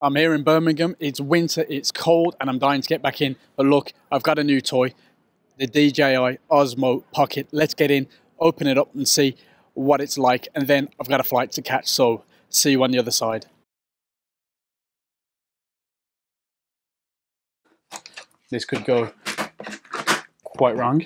I'm here in Birmingham, it's winter, it's cold, and I'm dying to get back in. But look, I've got a new toy, the DJI Osmo Pocket. Let's get in, open it up and see what it's like. And then I've got a flight to catch, so see you on the other side. This could go quite wrong.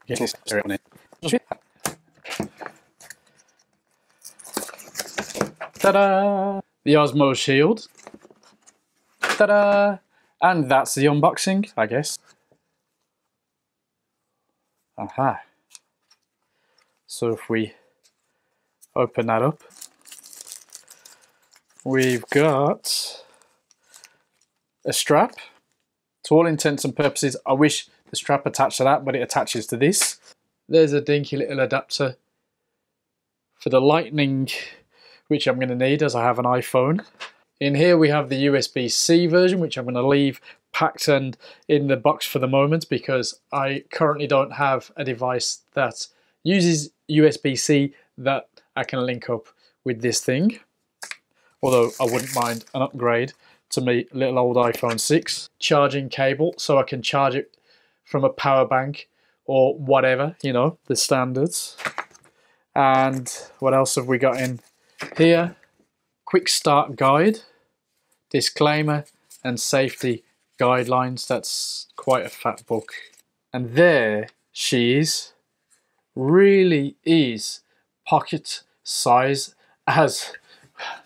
Yes, ta-da! The Osmo Shield. Ta-da! And that's the unboxing, I guess. Aha. So if we open that up, we've got a strap. To all intents and purposes, I wish the strap attached to that, but it attaches to this. There's a dinky little adapter for the lightning, which I'm going to need as I have an iPhone. In here we have the USB C version, which I'm going to leave packed and in the box for the moment because I currently don't have a device that uses USB C that I can link up with this thing. Although I wouldn't mind an upgrade to my little old iPhone 6. Charging cable, so I can charge it from a power bank or whatever, you know, the standards. And what else have we got in here? Quick start guide, disclaimer and safety guidelines. That's quite a fat book. And there she is. Really is pocket size, as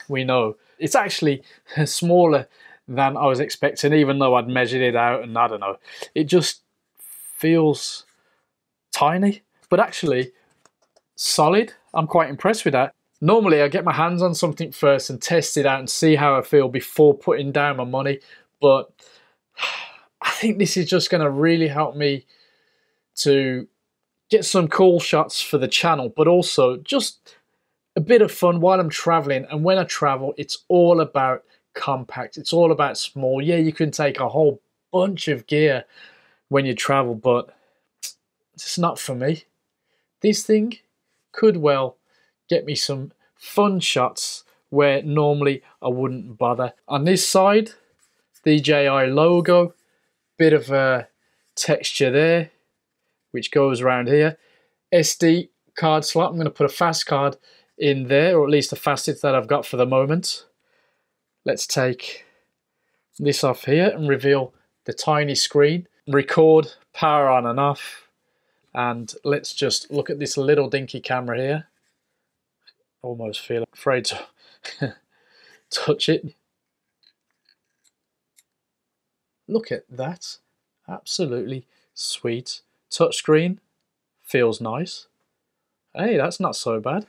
we know. It's actually smaller than I was expecting, even though I'd measured it out and I don't know. It just feels tiny, but actually solid. I'm quite impressed with that. Normally I get my hands on something first and test it out and see how I feel before putting down my money, but I think this is just going to really help me to get some cool shots for the channel, but also just a bit of fun while I'm traveling. And when I travel, it's all about compact, it's all about small. Yeah, you can take a whole bunch of gear when you travel, but it's not for me. This thing could well get me some fun shots where normally I wouldn't bother. On this side, DJI logo, bit of a texture there, which goes around here. SD card slot, I'm going to put a fast card in there, or at least the fastest that I've got for the moment. Let's take this off here and reveal the tiny screen. Record, power on and off. And let's just look at this little dinky camera here. Almost feel afraid to touch it. Look at that. Absolutely sweet. Touchscreen. Feels nice. Hey, that's not so bad.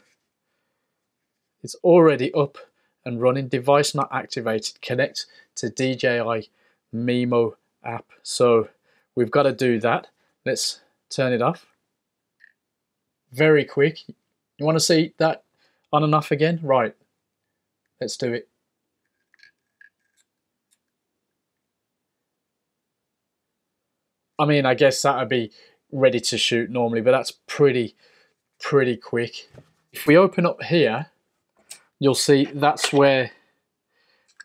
It's already up and running. Device not activated. Connect to DJI Mimo app. So we've got to do that. Let's turn it off. Very quick. You want to see that on and off again? Right. Let's do it. I mean, I guess that would be ready to shoot normally, but that's pretty quick. If we open up here, you'll see that's where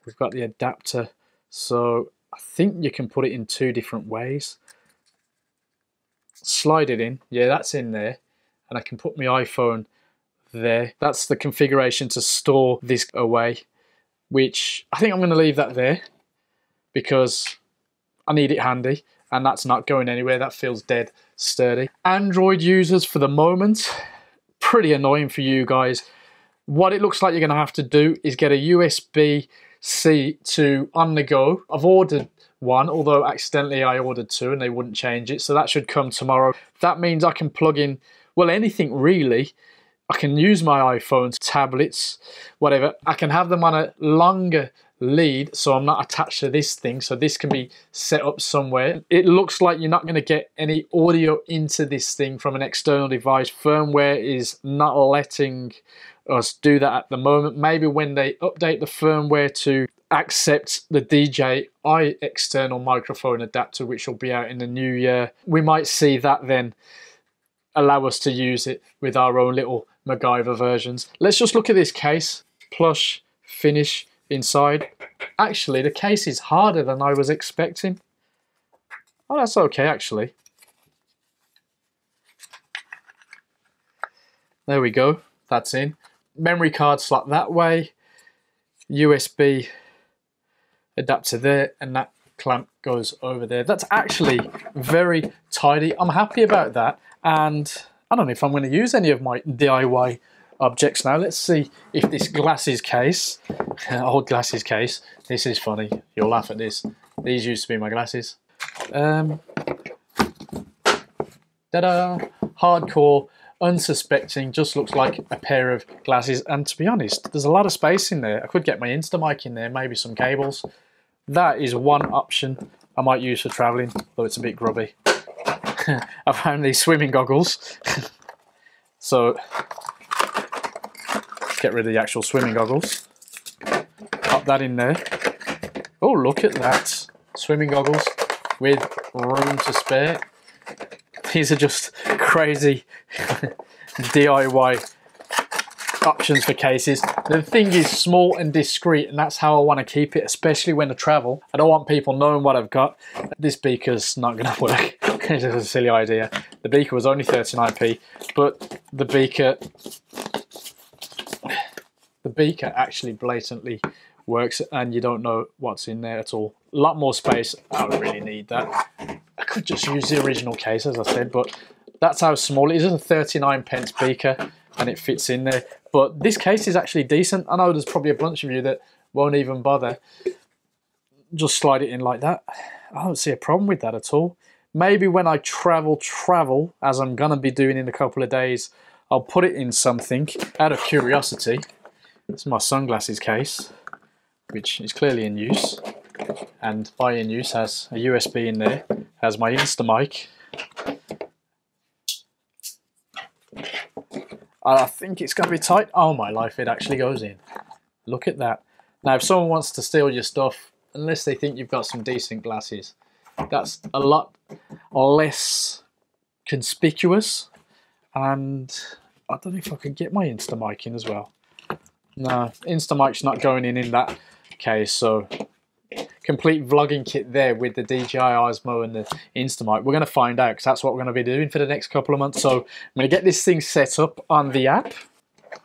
we've got the adapter. So I think you can put it in two different ways. Slide it in. Yeah, that's in there. And I can put my iPhone there. That's the configuration to store this away, which I think I'm going to leave that there because I need it handy. And that's not going anywhere. That feels dead sturdy. Android users for the moment, pretty annoying for you guys. What it looks like you're going to have to do is get a USB C to on the go. I've ordered one, although accidentally I ordered two and they wouldn't change it. So that should come tomorrow. That means I can plug in, well, anything really. I can use my iPhones, tablets, whatever. I can have them on a longer lead, so I'm not attached to this thing, so this can be set up somewhere. It looks like you're not going to get any audio into this thing from an external device. Firmware is not letting us do that at the moment. Maybe when they update the firmware to accept the DJI external microphone adapter, which will be out in the new year, we might see that then allow us to use it with our own little MacGyver versions. Let's just look at this case. Plush finish inside. Actually, the case is harder than I was expecting. Oh, that's okay, actually. There we go. That's in. Memory card slot that way. USB adapter there, and that clamp goes over there. That's actually very tidy. I'm happy about that, and I don't know if I'm going to use any of my DIY objects now. Let's see if this glasses case, old glasses case, this is funny. You'll laugh at this. These used to be my glasses. Ta-da! Hardcore, unsuspecting, just looks like a pair of glasses. And to be honest, there's a lot of space in there. I could get my Instamic in there, maybe some cables. That is one option I might use for traveling, though it's a bit grubby. I found these swimming goggles. So, get rid of the actual swimming goggles. Pop that in there. Oh, look at that. Swimming goggles with room to spare. These are just crazy DIY options for cases. The thing is small and discreet, and that's how I want to keep it, especially when I travel. I don't want people knowing what I've got. This beaker's not going to work. It's a silly idea. The beaker was only 39p, but the beaker actually blatantly works, and you don't know what's in there at all. A lot more space. I don't really need that. I could just use the original case, as I said, but that's how small it is. It's a 39p beaker, and it fits in there. But this case is actually decent. I know there's probably a bunch of you that won't even bother. Just slide it in like that. I don't see a problem with that at all. Maybe when I travel, as I'm going to be doing in a couple of days, I'll put it in something out of curiosity. It's my sunglasses case, which is clearly in use. And by in use has a USB in there, has my Instamic. I think it's going to be tight. Oh my life, it actually goes in. Look at that. Now, if someone wants to steal your stuff, unless they think you've got some decent glasses, that's a lot less conspicuous. And I don't know if I could get my Instamic in as well. No, Instamic's not going in that case, so complete vlogging kit there with the DJI Osmo and the Instamic. We're going to find out, because that's what we're going to be doing for the next couple of months. So I'm going to get this thing set up on the app.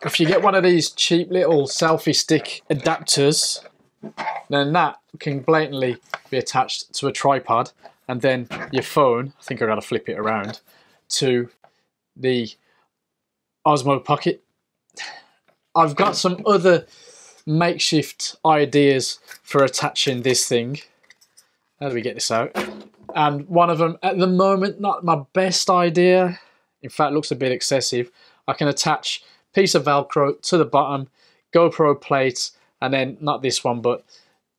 If you get one of these cheap little selfie stick adapters, then that can blatantly be attached to a tripod, and then your phone, I think I've got to flip it around, to the Osmo Pocket. I've got some other makeshift ideas for attaching this thing. How do we get this out? And one of them, at the moment, not my best idea. In fact, looks a bit excessive. I can attach a piece of Velcro to the bottom, GoPro plate, and then not this one, but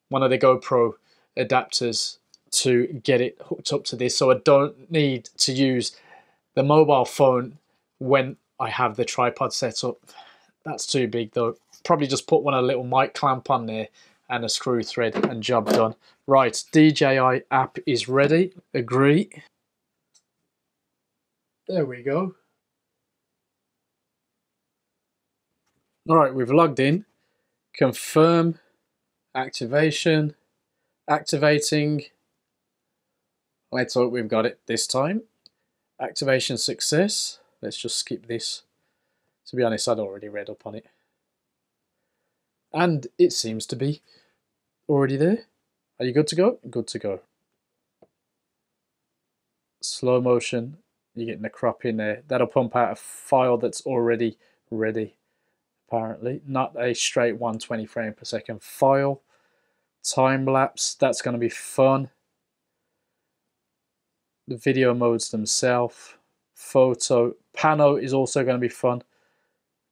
one of the GoPro adapters to get it hooked up to this, so I don't need to use the mobile phone when I have the tripod set up. That's too big though. Probably just put a little mic clamp on there and a screw thread and job done. Right, DJI app is ready. Agree. There we go. Alright, we've logged in. Confirm. Activation. Activating. Let's hope we've got it this time. Activation success. Let's just skip this. To be honest, I'd already read up on it. And it seems to be already there. Are you good to go? Good to go. Slow motion. You're getting the crop in there. That'll pump out a file that's already ready, apparently. Not a straight 120 frame per second file. Time lapse. That's going to be fun. The video modes themselves. Photo. Pano is also going to be fun.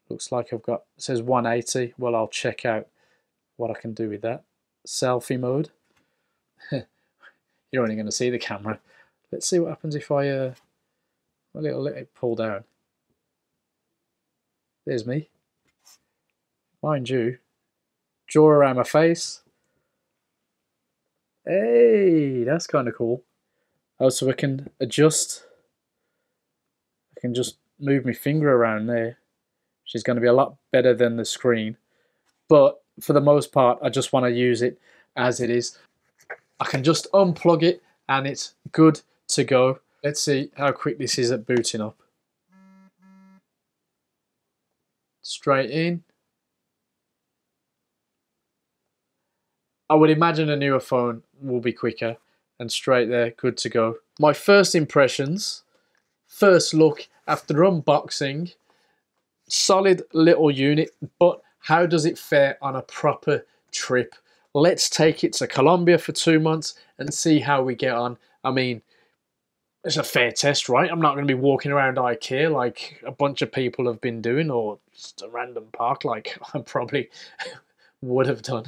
Looks like I've got, it says 180. Well, I'll check out what I can do with that. Selfie mode. You're only going to see the camera. Let's see what happens if I let it pull down. There's me. Mind you, draw around my face. Hey, that's kind of cool. Oh, so I can adjust. I can just move my finger around there. She's going to be a lot better than the screen. But for the most part, I just want to use it as it is. I can just unplug it and it's good to go. Let's see how quick this is at booting up. Straight in. I would imagine a newer phone will be quicker, and straight there, good to go. My first impressions, first look after unboxing, solid little unit, but how does it fare on a proper trip? Let's take it to Colombia for 2 months and see how we get on. I mean, it's a fair test, right? I'm not going to be walking around IKEA like a bunch of people have been doing, or just a random park like I probably would have done.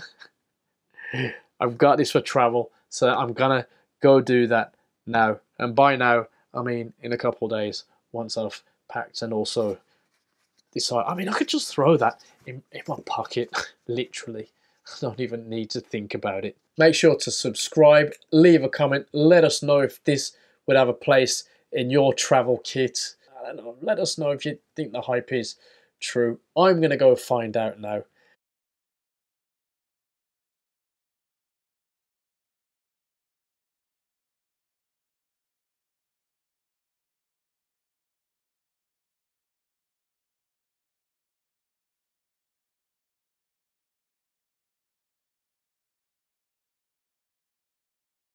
I've got this for travel, so I'm gonna go do that now. And by now, I mean in a couple of days, once I've packed and also decide. I mean, I could just throw that in my pocket, literally. I don't even need to think about it. Make sure to subscribe, leave a comment, let us know if this would have a place in your travel kit. I don't know, let us know if you think the hype is true. I'm gonna go find out now.